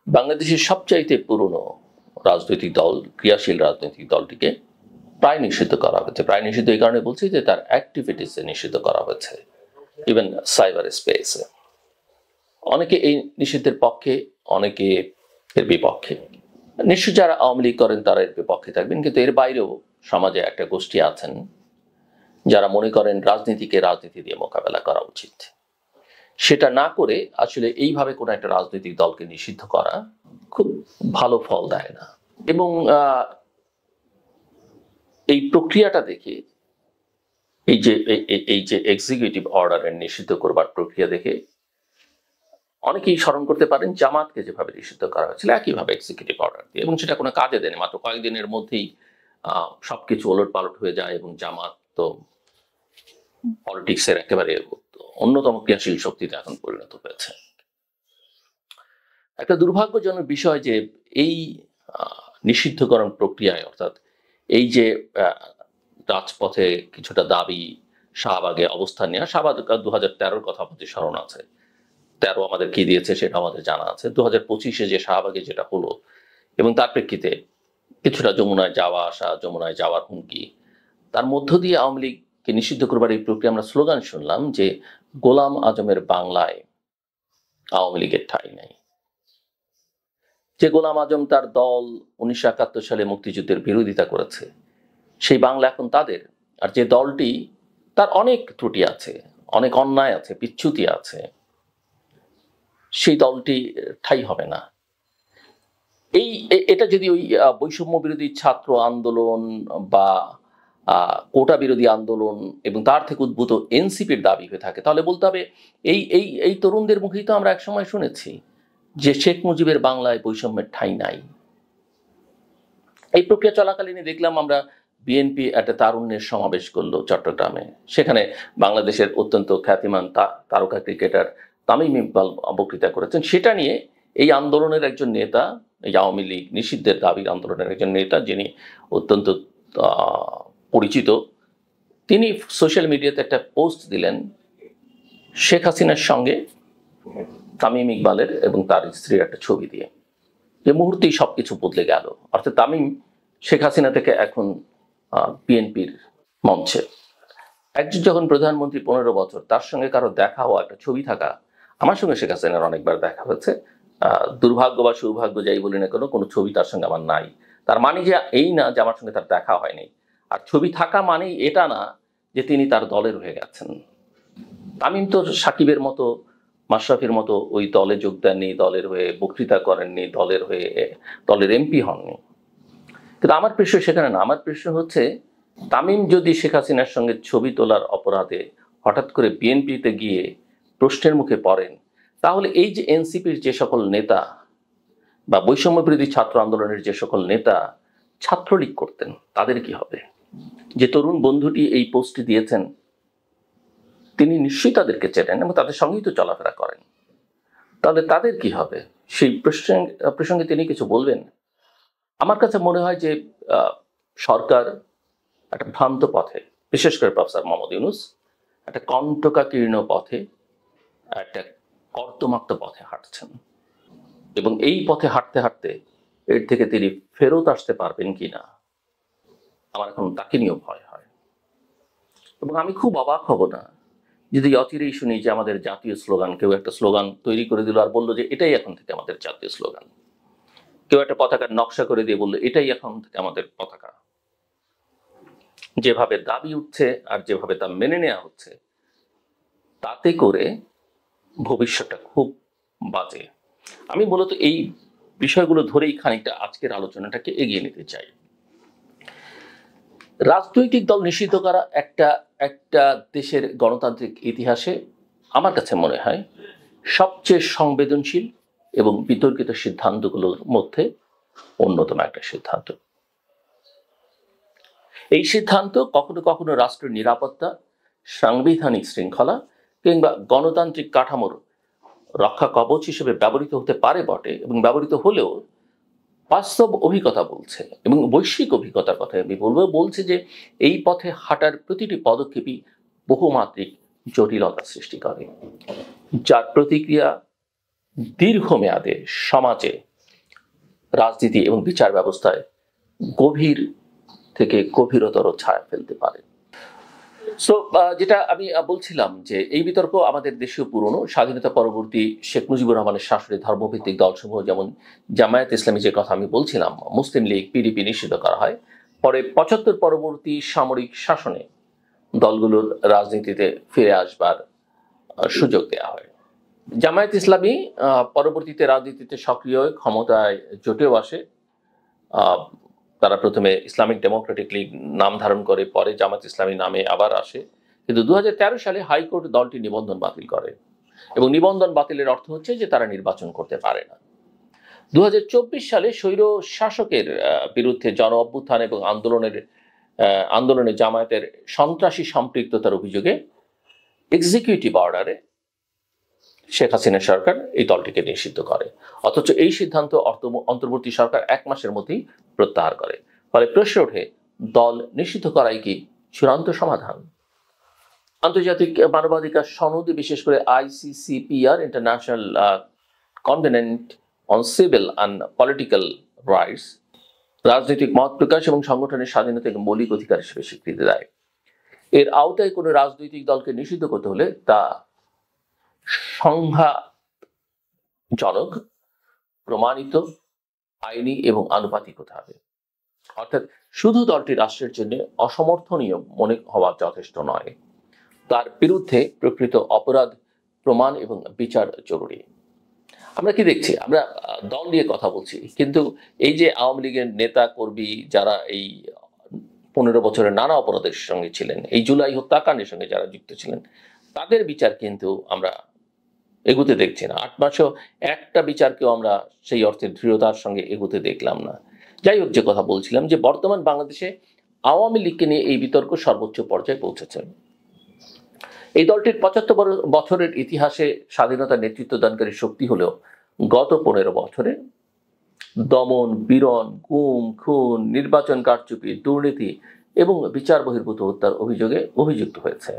বাংলাদেশের সবচাইতে পুরনো রাজনৈতিক দল, ক্রিয়াশীল রাজনৈতিক দলটিকে প্রায় নিষিদ্ধ করা হয়েছে। প্রায় নিষিদ্ধ এই কারণে বলছি যে তার অ্যাক্টিভিটিসে নিষিদ্ধ করা হয়েছে, ইভেন সাইবার স্পেসে। অনেকে এই নিষিদ্ধের পক্ষে, অনেকে এর বিপক্ষে। নিশ্চয় যারা আওয়ামী লীগ করেন তারা এর বিপক্ষে থাকবেন, কিন্তু এর বাইরেও সমাজে একটা গোষ্ঠী আছেন যারা মনে করেন রাজনীতিকে রাজনীতি দিয়ে মোকাবেলা করা উচিত। সেটা না করে আসলে এইভাবে কোনো একটা রাজনৈতিক দলকে নিষিদ্ধ করা খুব ভালো ফল দেয় না। এবং এই প্রক্রিয়াটা দেখে, এই যে এক্সিকিউটিভ অর্ডারের নিষিদ্ধ করবার প্রক্রিয়া দেখে অনেকেই স্মরণ করতে পারেন জামাতকে যেভাবে নিষিদ্ধ করা হয়েছিল একইভাবে এক্সিকিউটিভ অর্ডার দিয়ে, এবং সেটা কোনো কাজে দেয়নি। মাত্র কয়েকদিনের মধ্যেই সবকিছু ওলট পালট হয়ে যায় এবং জামাত তো পলিটিক্সের একেবারে অন্যতম ক্রিয়াশীল শক্তিতে এখন পরিণত হয়েছে। একটা দুর্ভাগ্যজনক বিষয় যে এই নিষিদ্ধকরণ প্রক্রিয়ায়, অর্থাৎ এই যে রাজপথে কিছুটা দাবি, শাহবাগে অবস্থান নেওয়া, শাহবাগ 2013-র কথা আমাদের স্মরণ আছে, 13 আমাদের কি দিয়েছে সেটা আমাদের জানা আছে। 2025-এ যে শাহবাগে যেটা হলো এবং তার প্রেক্ষিতে কিছুটা যমুনায় যাওয়া আসা, যমুনায় যাওয়ার হুমকি, তার মধ্য দিয়ে আওয়ামী লীগকে নিষিদ্ধ করবার এই প্রক্রিয়া আমরা স্লোগান শুনলাম যে গোলাম আজমের বাংলায় আওয়ামী লীগের ঠাঁই নাই। যে গোলাম আজম তার দল 1971 সালে মুক্তিযুদ্ধের বিরোধিতা করেছে, সেই বাংলা এখন তাদের। আর যে দলটি, তার অনেক ত্রুটি আছে, অনেক অন্যায় আছে, বিচ্যুতি আছে, সেই দলটি ঠাঁই হবে না। এটা যদি ওই বৈষম্য বিরোধী ছাত্র আন্দোলন বা কোটা বিরোধী আন্দোলন এবং তার থেকে উদ্ভূত এনসিপির দাবি হয়ে থাকে, তাহলে বলতে হবে এই তরুণদের মুখেই তো আমরা একসময় শুনেছি যে শেখ মুজিবের বাংলায় বৈষম্যের ঠাঁই নাই। এই প্রক্রিয়া চলাকালীন দেখলাম আমরা বিএনপি একটা তারুণ্যের সমাবেশ করলো চট্টগ্রামে। সেখানে বাংলাদেশের অত্যন্ত খ্যাতিমান তারকা ক্রিকেটার তামিম ইকবাল বক্তৃতা করেছেন। সেটা নিয়ে এই আন্দোলনের একজন নেতা, এই আওয়ামী লীগ নিষিদ্ধের দাবির আন্দোলনের একজন নেতা, যিনি অত্যন্ত পরিচিত, তিনি সোশ্যাল মিডিয়াতে একটা পোস্ট দিলেন শেখ হাসিনার সঙ্গে তামিম ইকবালের এবং তার স্ত্রীর একটা ছবি দিয়ে। যে মুহূর্তেই সবকিছু বদলে গেল। অর্থাৎ তামিম শেখ হাসিনা থেকে এখন বিএনপির মঞ্চে। একজন যখন প্রধানমন্ত্রী 15 বছর, তার সঙ্গে কারো দেখা হওয়া, একটা ছবি থাকা। আমার সঙ্গে শেখ হাসিনার অনেকবার দেখা হয়েছে, দুর্ভাগ্য বা সৌভাগ্য যাই বলি না কেন, কোনো ছবি তার সঙ্গে আমার নাই। তার মানে যে এই না যে আমার সঙ্গে তার দেখা হয়নি। আর ছবি থাকা মানেই এটা না যে তিনি তার দলের হয়ে গেছেন। তামিম তো সাকিবের মতো, মাশরাফির মতো ওই দলে যোগ দেননি, দলের হয়ে বক্তৃতা করেননি, দলের হয়ে দলের এমপি হননি। কিন্তু আমার প্রশ্ন সেখানে না। আমার প্রশ্ন হচ্ছে, তামিম যদি শেখ হাসিনার সঙ্গে ছবি তোলার অপরাধে হঠাৎ করে বিএনপিতে গিয়ে প্রশ্নের মুখে পড়েন, তাহলে এই যে এনসিপির যে সকল নেতা বা বৈষম্য বিরোধী ছাত্র আন্দোলনের যে সকল নেতা ছাত্রলীগ করতেন, তাদের কি হবে? যে তরুণ বন্ধুটি এই পোস্টটি দিয়েছেন, তিনি নিশ্চয়ই তাদেরকে চেনেন এবং তাদের সঙ্গেই তো চলাফেরা করেন। তাহলে তাদের কি হবে? সেই প্রসঙ্গে তিনি কিছু বলবেন? আমার কাছে মনে হয় যে সরকার একটা ভ্রান্ত পথে, বিশেষ করে প্রফেসর মোহাম্মদ ইউনূস একটা কণ্টকাকীর্ণ পথে, একটা কর্দমাক্ত পথে হাঁটছেন। এবং এই পথে হাঁটতে হাঁটতে এর থেকে তিনি ফেরত আসতে পারবেন কিনা আমার এখন তাকে নিয়েও ভয় হয়। এবং আমি খুব অবাক হব না যদি অচিরেই শুনি যে আমাদের জাতীয় স্লোগান, কেউ একটা স্লোগান তৈরি করে দিল আর বললো যে এটাই এখন থেকে আমাদের জাতীয় স্লোগান। কেউ একটা পতাকার নকশা করে দিয়ে বললো এটাই এখন থেকে আমাদের পতাকা। যেভাবে দাবি উঠছে আর যেভাবে তা মেনে নেওয়া হচ্ছে, তাতে করে ভবিষ্যৎটা খুব বাজে। আমি মূলত এই বিষয়গুলো ধরেই খানিকটা আজকের আলোচনাটাকে এগিয়ে নিতে চাই। রাজনৈতিক দল নিষিদ্ধ করা একটা দেশের গণতান্ত্রিক ইতিহাসে আমার কাছে মনে হয় সবচেয়ে সংবেদনশীল এবং বিতর্কিত সিদ্ধান্তগুলোর মধ্যে অন্যতম একটা সিদ্ধান্ত। এই সিদ্ধান্ত কখনো কখনো রাষ্ট্রের নিরাপত্তা, সাংবিধানিক শৃঙ্খলা কিংবা গণতান্ত্রিক কাঠামোর রক্ষা কবচ হিসেবে ব্যবহৃত হতে পারে বটে, এবং ব্যবহৃত হলেও বাস্তব অভিজ্ঞতা বলছে এবং বৈশ্বিক অভিজ্ঞতার কথা আমি বলছে যে এই পথে হাঁটার প্রতিটি পদক্ষেপই বহুমাত্রিক জটিলতা সৃষ্টি করে, যার প্রতিক্রিয়া দীর্ঘমেয়াদে সমাজে রাজনীতি এবং বিচার ব্যবস্থায় গভীর থেকে গভীরতর ছায়া ফেলতে পারে। সো যেটা আমি বলছিলাম যে এই বিতর্ক আমাদের দেশেও পুরনো। স্বাধীনতা পরবর্তী শেখ মুজিবুর রহমানের শাসনে ধর্মভিত্তিক দলসমূহ যেমন জামায়াত ইসলামী, যে কথা আমি বলছিলাম, মুসলিম লীগ, পিডিপি নিষিদ্ধ করা হয়। পরে ৭৫ পরবর্তী সামরিক শাসনে দলগুলোর রাজনীতিতে ফিরে আসবার সুযোগ দেওয়া হয়। জামায়াত ইসলামী পরবর্তীতে রাজনীতিতে সক্রিয় ক্ষমতায় জোটেও আসে। তারা প্রথমে ইসলামিক ডেমোক্রেটিক লীগ নাম ধারণ করে, পরে জামাত ইসলামী নামে আবার আসে। কিন্তু ২০১৩ সালে হাইকোর্ট দলটি নিবন্ধন বাতিল করে, এবং নিবন্ধন বাতিলের অর্থ হচ্ছে যে তারা নির্বাচন করতে পারে না। ২০২৪ সালে স্বৈর শাসকের বিরুদ্ধে জন অভ্যুত্থান এবং আন্দোলনে জামায়াতের সন্ত্রাসী সম্পৃক্ততার অভিযোগে এক্সিকিউটিভ অর্ডারে শেখ হাসিনা সরকার এই দলটিকে নিষিদ্ধ করে। অথচ এই সিদ্ধান্ত অন্তর্বর্তী সরকার ১ মাসের মধ্যেই প্রত্যাহার করে। ফলে প্রশ্ন ওঠে, দল নিষিদ্ধ করাই কি চূড়ান্ত সমাধান? আন্তর্জাতিক মানবাধিকার সনদ, বিশেষ করে ICCPR, international covenant on civil and political rights, রাজনৈতিক মত প্রকাশ এবং সংগঠনের স্বাধীনতাকে মৌলিক অধিকার হিসেবে স্বীকৃতি দেয়। এর আওতায় কোনো রাজনৈতিক দলকে নিষিদ্ধ করতে হলে তা সংজ্ঞাজনক, প্রমাণিত, আইনি এবং আনুপাতিক হতে হবে। অর্থাৎ শুধু দলটি রাষ্ট্রের জন্য অসমর্থনীয় মনে হওয়া যথেষ্ট নয়, তার বিরুদ্ধে প্রকৃত অপরাধ প্রমাণ এবং বিচার জরুরি। আমরা কি দেখছি? আমরা দল নিয়ে কথা বলছি, কিন্তু এই যে আওয়ামী লীগের নেতা কর্মী যারা এই ১৫ বছরের নানা অপরাধের সঙ্গে ছিলেন, এই জুলাই হত্যাকাণ্ডের সঙ্গে যারা যুক্ত ছিলেন, তাদের বিচার কিন্তু আমরা এগুতে দেখছি না। ৮ মাসেও একটা বিচারকেও আমরা সেই অর্থে দৃঢ়তার সঙ্গে এগুতে দেখলাম না। যাই হোক, যে কথা বলছিলাম, যে বর্তমান বাংলাদেশে আওয়ামী লীগকে নিয়ে এই বিতর্ক সর্বোচ্চ পর্যায়ে পৌঁছেছে। এই দলটির ৭৫ বছরের ইতিহাসে স্বাধীনতার নেতৃত্ব দানকারী শক্তি হলেও গত ১৫ বছরে দমন, পীড়ন, গুম, খুন, নির্বাচন কারচুপি, দুর্নীতি এবং বিচার বহির্ভূত হত্যার অভিযোগে অভিযুক্ত হয়েছে।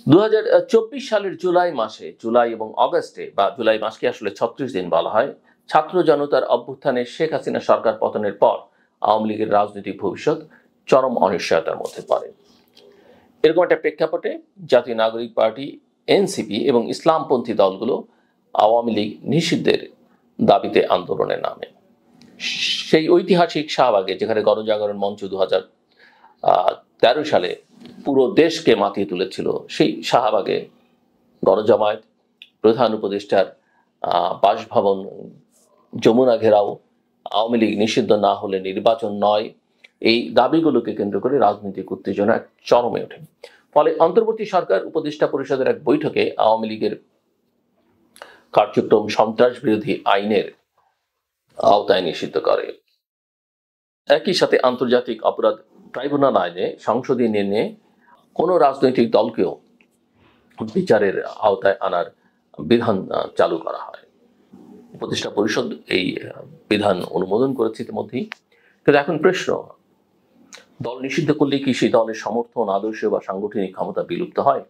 ২০২৪ সালের জুলাই এবং অগস্টে, বা জুলাই মাসকে আসলে ৩৬ দিন বলা হয়, ছাত্র জনতার অভ্যুত্থানে শেখ হাসিনা সরকার পতনের পর আওয়ামী লীগের রাজনৈতিক ভবিষ্যৎ চরম অনিশ্চয়তার মধ্যে পড়ে। এরকম একটা প্রেক্ষাপটে জাতীয় নাগরিক পার্টি, এনসিপি এবং ইসলামপন্থী দলগুলো আওয়ামী লীগ নিষিদ্ধের দাবিতে আন্দোলনে নামে। সেই ঐতিহাসিক শাহবাগে, যেখানে গণজাগরণ মঞ্চ ২০১৩ সালে পুরো দেশকে মাতিয়ে তুলেছিল, সেই শাহবাগে গণজামায়াত, প্রধান উপদেষ্টার বাসভবন, যমুনা ঘেরাও, আওয়ামী লীগ নিষিদ্ধ না হলে নির্বাচন নয়, এই দাবিগুলোকে কেন্দ্র করে রাজনৈতিক উত্তেজনা চরমে ওঠে। ফলে অন্তর্বর্তী সরকার উপদেষ্টা পরিষদের এক বৈঠকে আওয়ামী লীগের কার্যক্রম সন্ত্রাস বিরোধী আইনের আওতায় নিষিদ্ধ করে। একই সাথে আন্তর্জাতিক অপরাধ ট্রাইব্যুনাল আইনে সংশোধনী নিয়ে কোনো রাজনৈতিক দলকেও বিচারের আওতায় আনার বিধান চালু করা হয়। উপদেষ্টা পরিষদ এই বিধান অনুমোদন করেছে ইতিমধ্যেই। কিন্তু এখন প্রশ্ন, দল নিষিদ্ধ করলে কি সেই দলের সমর্থন, আদর্শ বা সাংগঠনিক ক্ষমতা বিলুপ্ত হয়?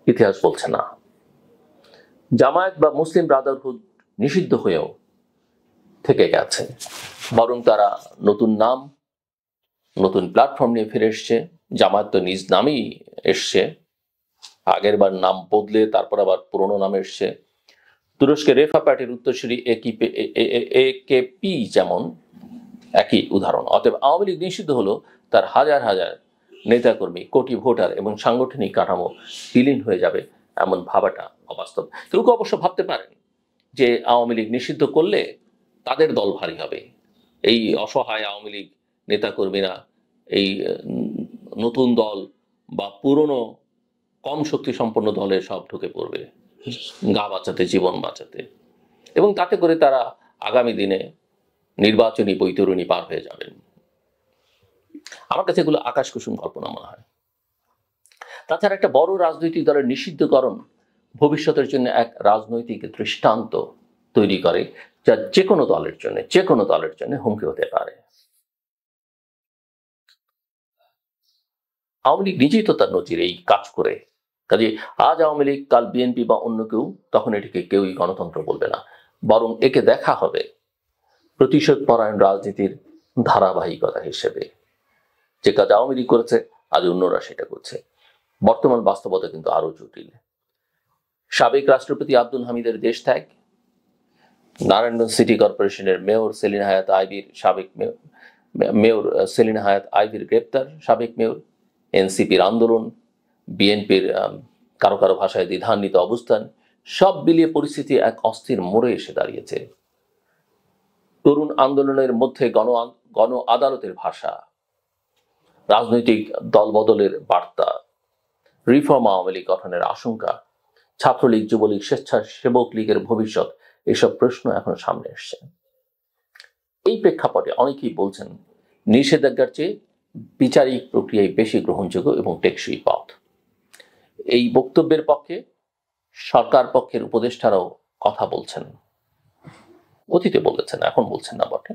ইতিহাস বলছে না। জামায়াত বা মুসলিম ব্রাদারহুড নিষিদ্ধ হয়েও থেকে গেছে, বরং তারা নতুন নাম, নতুন প্ল্যাটফর্ম নিয়ে ফিরে এসছে। জামায়াত তো নিজ নামেই এসছে, আগের বার নাম বদলে তারপর আবার পুরনো নামে এসছে। তুরস্কের রেফা পার্টির উত্তরসূরি AKP যেমন একই উদাহরণ। অতএব আওয়ামী লীগ নিষিদ্ধ হলো তার হাজার হাজার নেতাকর্মী, কোটি ভোটার এবং সাংগঠনিক কাঠামো বিলীন হয়ে যাবে, এমন ভাবাটা অবাস্তব। কেউ কেউ অবশ্য ভাবতে পারেন যে আওয়ামী লীগ নিষিদ্ধ করলে তাদের দল ভারী হবে, এই অসহায় আওয়ামী লীগ নেতাকর্মীরা এই নতুন দল বা পুরনো কম শক্তি সম্পন্ন দলে সব ঢুকে পড়বে গা বাঁচাতে, জীবন বাঁচাতে, এবং তাতে করে তারা আগামী দিনে নির্বাচনী বৈতরণী পার হয়ে যাবেন। আমার কাছে এগুলো আকাশ কুসুম কল্পনা মনে হয়। তাছাড়া একটা বড় রাজনৈতিক দলের নিষিদ্ধকরণ ভবিষ্যতের জন্য এক রাজনৈতিক দৃষ্টান্ত তৈরি করে, যা যে কোনো দলের জন্য হুমকি হতে পারে। আওয়ামী লীগ নিজেই তো তার নজির এই কাজ করে। কাজে আজ আওয়ামী লীগ, কাল বিএনপি বা অন্য কেউ, তখন এটিকে কেউই গণতন্ত্র বলবে না, বরং একে দেখা হবে প্রতিশোধ পরায়ণ রাজনীতির ধারাবাহিকতা হিসেবে যে কাজ আওয়ামী লীগ করেছে আজ অন্যরা সেটা করছে। বর্তমান বাস্তবতা কিন্তু আরো জটিল। সাবেক রাষ্ট্রপতি আব্দুল হামিদের দেশ ত্যাগ, নারায়ণগঞ্জ সিটি কর্পোরেশনের মেয়র সেলিনা হায়াত আইভীর গ্রেপ্তার, সাবেক মেয়র, এনসিপির আন্দোলন, বিএনপির কারো কারো ভাষায় দ্বিধান্বিত অবস্থান, সব মিলিয়ে পরিস্থিতি এক অস্থির মোড়ে এসে দাঁড়িয়েছে। তরুণ আন্দোলনের মধ্যে গণ আদালতের ভাষা, রাজনৈতিক দলবদলের বার্তা, রিফর্ম আওয়ামী লীগ গঠনের আশঙ্কা, ছাত্রলীগ, যুবলীগ, স্বেচ্ছাসেবক লীগের ভবিষ্যৎ, এসব প্রশ্ন এখন সামনে এসছে। এই প্রেক্ষাপটে অনেকেই বলছেন নিষেধাজ্ঞার চেয়ে বিচারিক প্রক্রিয়ায় বেশি গ্রহণযোগ্য এবং টেকসই পথ। এই বক্তব্যের পক্ষে সরকার পক্ষের উপদেষ্টারাও কথা বলছেন, অতীতে বলেছেন, এখন বলছেন না বটে।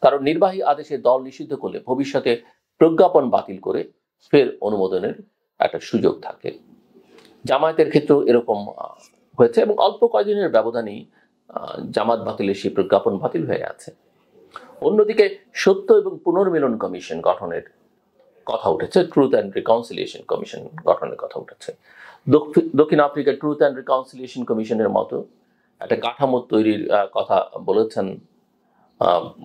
কারণ নির্বাহী আদেশে দল নিষিদ্ধ করলে ভবিষ্যতে প্রজ্ঞাপন বাতিল করে ফের অনুমোদনের একটা সুযোগ থাকে। জামায়াতের ক্ষেত্রেও এরকম হয়েছে এবং অল্প কয়েকদিনের ব্যবধানেই জামাত বাতিলের সেই প্রজ্ঞাপন বাতিল হয়ে আছে। অন্যদিকে সত্য এবং পুনর্মিলন কমিশন গঠনের কথা উঠেছে, ট্রুথ অ্যান্ড রিকনসিলিয়েশন কমিশন গঠনের কথা উঠেছে। দক্ষিণ আফ্রিকার ট্রুথ অ্যান্ড রিকনসিলিয়েশন কমিশনের মতো একটা কাঠামো তৈরির কথা বলেছেন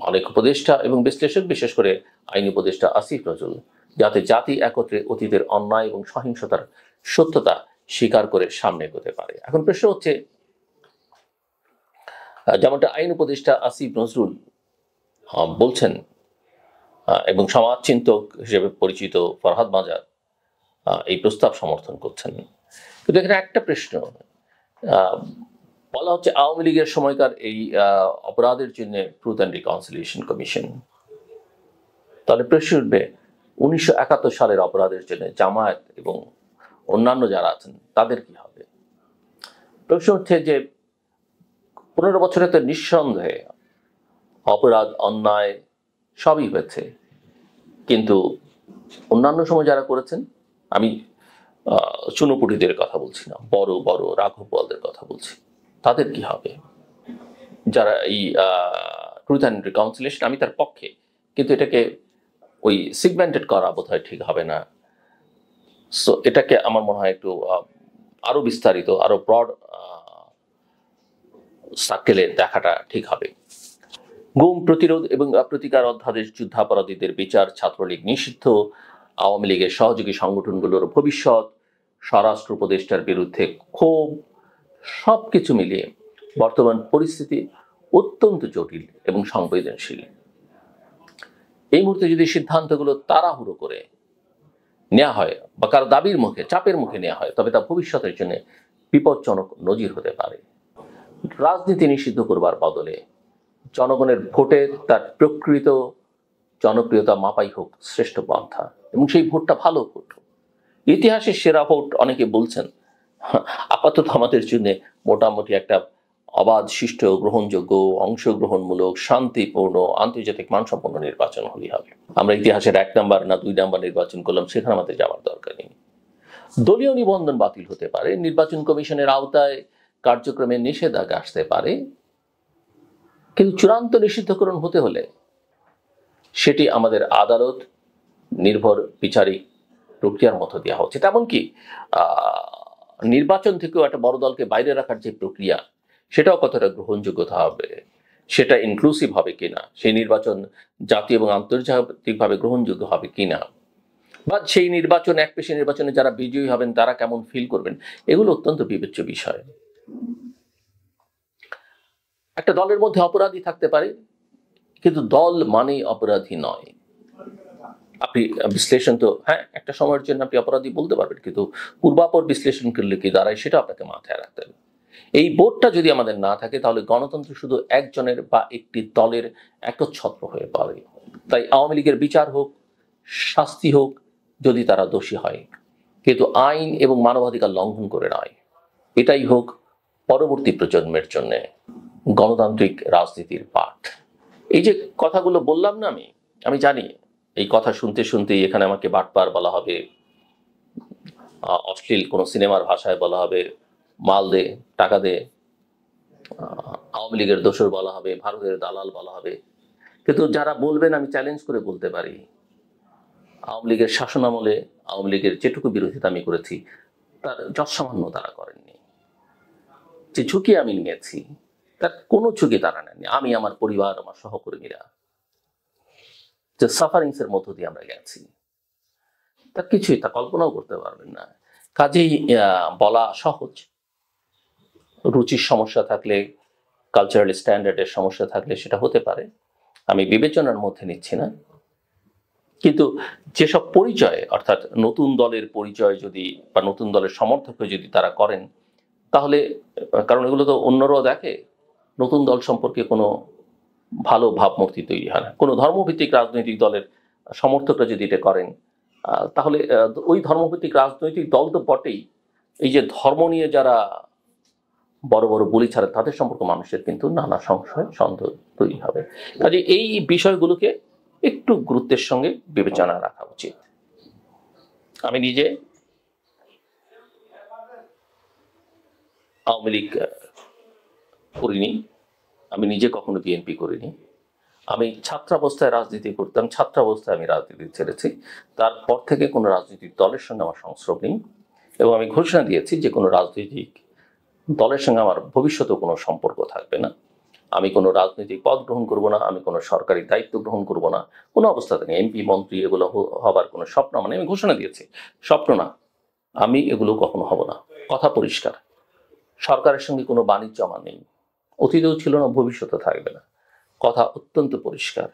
অনেক উপদেষ্টা এবং বিশ্লেষক, বিশেষ করে আইন উপদেষ্টা আসিফ নজরুল, যাতে জাতি একত্রে অতীতের অন্যায় এবং সহিংসতার সত্যতা স্বীকার করে সামনে এগোতে পারে। এখন প্রশ্ন হচ্ছে, যেমনটা আইন উপদেষ্টা আসিফ নজরুল বলছেন এবং সমাজচিন্তক হিসেবে পরিচিত ফরহাদ মাজার এই প্রস্তাব সমর্থন করছেন, কিন্তু এখানে একটা প্রশ্ন বলা হচ্ছে আওয়ামী লীগের সময়কার এই অপরাধের জন্য ট্রুথ অ্যান্ড রিকনসিলিয়েশন কমিশন, তাহলে প্রশ্ন উঠবে 1971 সালের অপরাধের জন্য জামায়াত এবং অন্যান্য যারা আছেন তাদের কি হবে? প্রশ্ন হচ্ছে যে 15 বছরে তো নিঃসন্দেহে অপরাধ, অন্যায় সবই হয়েছে, কিন্তু অন্যান্য সময় যারা করেছেন, আমি চুনোপুটিদের কথা বলছি না, বড় বড় রাঘব বোয়ালদের কথা বলছি, তাদের কি হবে? যারা এই ট্রুথ অ্যান্ড রিকনসিলিয়েশন, আমি তার পক্ষে, কিন্তু এটাকে ওই সিগমেন্টেড করা বোধহয় ঠিক হবে না। সো এটাকে আমার মনে হয় একটু আরো বিস্তারিত, আরো ব্রড সার্কেলে দেখাটা ঠিক হবে। গুম প্রতিরোধ এবং প্রতিকার অধ্যাদেশ, যুদ্ধাপরাধীদের বিচার, ছাত্রলীগ নিষিদ্ধ, আওয়ামী লীগের সহযোগী সংগঠনগুলোর ভবিষ্যৎ, স্বরাষ্ট্র উপদেষ্টার বিরুদ্ধে ক্ষোভ, সবকিছু মিলিয়ে বর্তমান পরিস্থিতি অত্যন্ত জটিল এবং সংবেদনশীল। এই মুহূর্তে যদি সিদ্ধান্তগুলো তাড়াহুড়ো করে নেওয়া হয় বা কারো দাবির মুখে, চাপের মুখে নেওয়া হয়, তবে তা ভবিষ্যতের জন্য বিপজ্জনক নজির হতে পারে। রাজনীতি নিষিদ্ধ করবার বদলে জনগণের ভোটে তার প্রকৃত জনপ্রিয়তা মাপাই হোক শ্রেষ্ঠ পন্থা, এবং সেই ভোটটা ভালো ভোট, ইতিহাসের সেরা ভোট অনেকে বলছেন। আপাতত আমাদের জন্য মোটামুটি একটা অবাধ, সুষ্ঠু, গ্রহণযোগ্য, অংশগ্রহণমূলক, শান্তিপূর্ণ, আন্তর্জাতিক মানসম্পন্ন নির্বাচন হলেই হবে। আমরা ইতিহাসের 1 নাম্বার না 2 নাম্বার নির্বাচন করলাম, সেখানে আমাদের যাওয়ার দরকার নেই। দলীয় নিবন্ধন বাতিল হতে পারে, নির্বাচন কমিশনের আওতায় কার্যক্রমে নিষেধাজ্ঞা আসতে পারে, কিন্তু চূড়ান্ত নিষিদ্ধকরণ হতে হলে সেটি আমাদের আদালত নির্ভর বিচারিক প্রক্রিয়ার মধ্য দেওয়া হচ্ছে। তেমনকি নির্বাচন থেকেও একটা বড় দলকে বাইরে রাখার যে প্রক্রিয়া, সেটাও কতটা গ্রহণযোগ্যতা হবে, সেটা ইনক্লুসিভ হবে কিনা, সেই নির্বাচন জাতীয় এবং আন্তর্জাতিকভাবে গ্রহণযোগ্য হবে কিনা, বা সেই নির্বাচন, একপেশী নির্বাচনে যারা বিজয়ী হবেন তারা কেমন ফিল করবেন, এগুলো অত্যন্ত বিবেচ্য বিষয়। একটা দলের মধ্যে অপরাধী থাকতে পারে, কিন্তু দল মানেই অপরাধী নয়। আপনি বিশ্লেষণ তো, হ্যাঁ, একটা সময়ের জন্য আপনি অপরাধী বলতে পারবেন, কিন্তু পূর্বাপর বিশ্লেষণ করলে কি দাঁড়ায় সেটা আপনাকে মাথায় রাখতে হবে। এই বোধটা যদি আমাদের না থাকে, তাহলে গণতন্ত্র শুধু একজনের বা একটি দলের একচ্ছত্র হয়ে পড়ে। তাই আওয়ামী লীগের বিচার হোক, শাস্তি হোক যদি তারা দোষী হয়, কিন্তু আইন এবং মানবাধিকার লঙ্ঘন করে নয়। এটাই হোক পরবর্তী প্রজন্মের জন্য গণতান্ত্রিক রাজনীতির পাঠ। এই যে কথাগুলো বললাম না, আমি জানি এই কথা শুনতে শুনতেই এখানে আমাকে বাটপার বলা হবে, অশ্লীল কোনো সিনেমার ভাষায় বলা হবে, মাল দে, টাকা দে, আওয়ামী লীগের দোসর বলা হবে, ভারতের দালাল বলা হবে। কিন্তু যারা বলবেন, আমি চ্যালেঞ্জ করে বলতে পারি, আওয়ামী লীগের শাসনামলে আওয়ামী লীগের যেটুকু বিরোধিতা আমি করেছি তার যৎসামান্য তারা করেননি। যে ঝুঁকি আমি নিয়েছি তার কোনো ঝুঁকি তারা নেননি। আমি, আমার পরিবার, আমার সহকর্মীরা যে সাফারিংস এর মধ্য দিয়ে আমরা গেছি, তার কিছুই তা কল্পনাও করতে পারবেন না। কাজেই বলা সহজ, রুচির সমস্যা থাকলে, কালচারাল স্ট্যান্ডার্ডের সমস্যা থাকলে সেটা হতে পারে, আমি বিবেচনার মধ্যে নিচ্ছি না। কিন্তু যেসব পরিচয়, অর্থাৎ নতুন দলের পরিচয় যদি বা নতুন দলের সমর্থক যদি তারা করেন, তাহলে, কারণ এগুলো তো অন্যরাও দেখে, নতুন দল সম্পর্কে কোনো ভালো ভাবমূর্তি তৈরি হয় না। কোনো ধর্মভিত্তিক রাজনৈতিক দলের সমর্থকরা যদি এটা করেন, তাহলে ওই ধর্মভিত্তিক রাজনৈতিক দল তো বটেই, এই যে ধর্ম নিয়ে যারা বড় বড় বলি ছাড়া তাদের সম্পর্কে মানুষের কিন্তু নানা সংশয় সন্দেহ তৈরি হবে। কাজে এই বিষয়গুলোকে একটু গুরুত্বের সঙ্গে বিবেচনা রাখা উচিত। আমি নিজে আওয়ামী লীগ করিনি, আমি নিজে কখনো বিএনপি করিনি। আমি ছাত্রাবস্থায় রাজনীতি করতাম, ছাত্রাবস্থায় আমি রাজনীতি ছেড়েছি। তারপর থেকে কোনো রাজনৈতিক দলের সঙ্গে আমার সংস্রব নেই, এবং আমি ঘোষণা দিয়েছি যে কোনো রাজনৈতিক দলের সঙ্গে আমার ভবিষ্যতেও কোনো সম্পর্ক থাকবে না। আমি কোনো রাজনৈতিক পদ গ্রহণ করব না, আমি কোনো সরকারি দায়িত্ব গ্রহণ করব না, কোনো অবস্থাতে নেই। এমপি, মন্ত্রী এগুলো হবার কোনো স্বপ্ন মানে, আমি ঘোষণা দিয়েছি, স্বপ্ন না, আমি এগুলো কখনো হব না। কথা পরিষ্কার। সরকারের সঙ্গে কোনো বাণিজ্য আমার নেই, অতীতেও ছিল না, ভবিষ্যতে থাকবে না। কথা অত্যন্ত পরিষ্কার।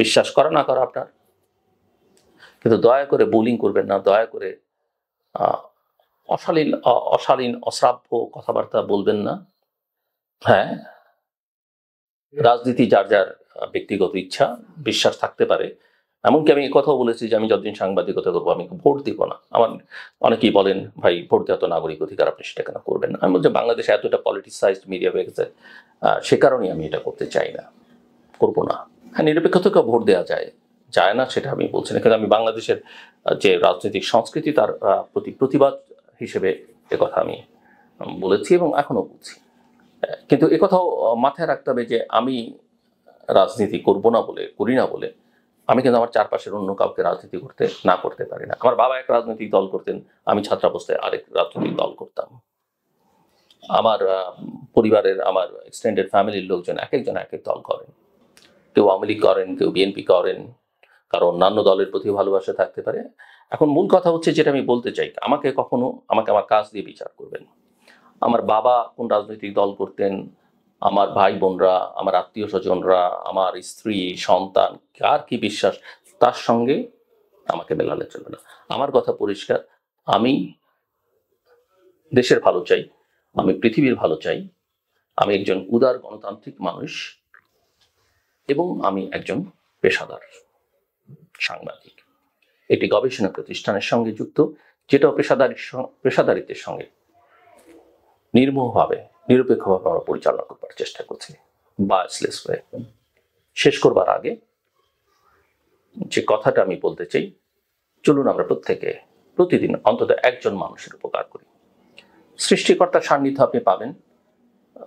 বিশ্বাস করা না করা আপনার, কিন্তু দয়া করে বুলিং করবেন না, দয়া করে অশালীন অশ্রাব্য কথাবার্তা বলবেন না। হ্যাঁ, রাজনীতি যার যার ব্যক্তিগত ইচ্ছা, বিশ্বাস থাকতে পারে। এমনকি আমি কথাও বলেছি যে আমি যতদিন সাংবাদিকতা করবো আমি ভোট দিব না। আমার অনেকেই বলেন, ভাই ভোট দেওয়া তো নাগরিক অধিকার, আপনি সেটা কেন করবেন না? আমি বলছি, বাংলাদেশে এতটা পলিটিসাইজড মিডিয়া হয়ে গেছে, সে কারণেই আমি এটা করতে চাই না, করবো না। হ্যাঁ, নিরপেক্ষতাকে ভোট দেওয়া যায়, যায় না সেটা আমি বলছি না, কিন্তু আমি বাংলাদেশের যে রাজনৈতিক সংস্কৃতি তার প্রতি প্রতিবাদ হিসেবে একথা আমি বলেছি এবং এখনো বলছি। কিন্তু একথাও মাথায় রাখতে হবে যে আমি রাজনীতি করব না বলে, করি না বলে আমি কিন্তু আমার চারপাশের অন্য কাউকে রাজনীতি করতে পারি না। আমার বাবা এক রাজনৈতিক দল করতেন, আমি ছাত্রাবস্থায় আরেক রাজনৈতিক দল করতাম। আমার পরিবারের, আমার এক্সটেন্ডেড ফ্যামিলির লোকজন এক একজন এক এক দল করেন, কেউ আওয়ামী লীগ করেন, কেউ বিএনপি করেন, কারণ অন্যান্য দলের প্রতি ভালোবাসা থাকতে পারে। এখন মূল কথা হচ্ছে যেটা আমি বলতে চাই, আমাকে আমার কাজ দিয়ে বিচার করবেন। আমার বাবা কোন রাজনৈতিক দল করতেন, আমার ভাই বোনরা, আমার আত্মীয় স্বজনরা, আমার স্ত্রী, সন্তান, কার কি বিশ্বাস, তার সঙ্গে আমাকে মেলালে চলবে না। আমার কথা পরিষ্কার, আমি দেশের ভালো চাই, আমি পৃথিবীর ভালো চাই, আমি একজন উদার গণতান্ত্রিক মানুষ, এবং আমি একজন পেশাদার সাংবাদিক, একটি গবেষণা প্রতিষ্ঠানের সঙ্গে যুক্ত, যেটা পেশাদারিত্বের সঙ্গে নির্মোহভাবে, নিরপেক্ষভাবে আমরা পরিচালনা করবার চেষ্টা করছি, বায়াসলেস হয়ে। শেষ করবার আগে যে কথাটা আমি বলতে চাই, চলুন আমরা প্রত্যেকে প্রতিদিন অন্তত একজন মানুষের উপকার করি। সৃষ্টিকর্তার সান্নিধ্য আপনি পাবেন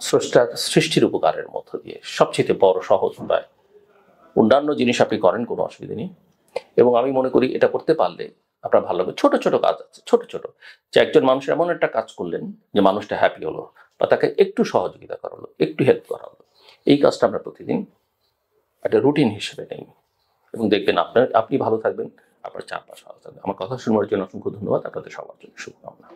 স্রষ্টার সৃষ্টির উপকারের মধ্য দিয়ে, সবচেয়ে বড় সহজ উপায়। অন্যান্য জিনিস আপনি করেন, কোনো অসুবিধা নেই, এবং আমি মনে করি এটা করতে পারলে আপনার ভালো লাগবে। ছোট ছোট কাজ আছে, ছোট ছোট, যে একজন মানুষের এমন একটা কাজ করলেন যে মানুষটা হ্যাপি হলো, বা তাকে একটু সহযোগিতা করা হলো, একটু হেল্প করা হলো, এই কাজটা আমরা প্রতিদিন একটা রুটিন হিসেবে নেই, এবং দেখবেন আপনি ভালো থাকবেন, আপনার চারপাশ ভালো থাকবে। আমার কথা শুনবার জন্য অসংখ্য ধন্যবাদ, আপনাদের সবার জন্য শুভকামনা।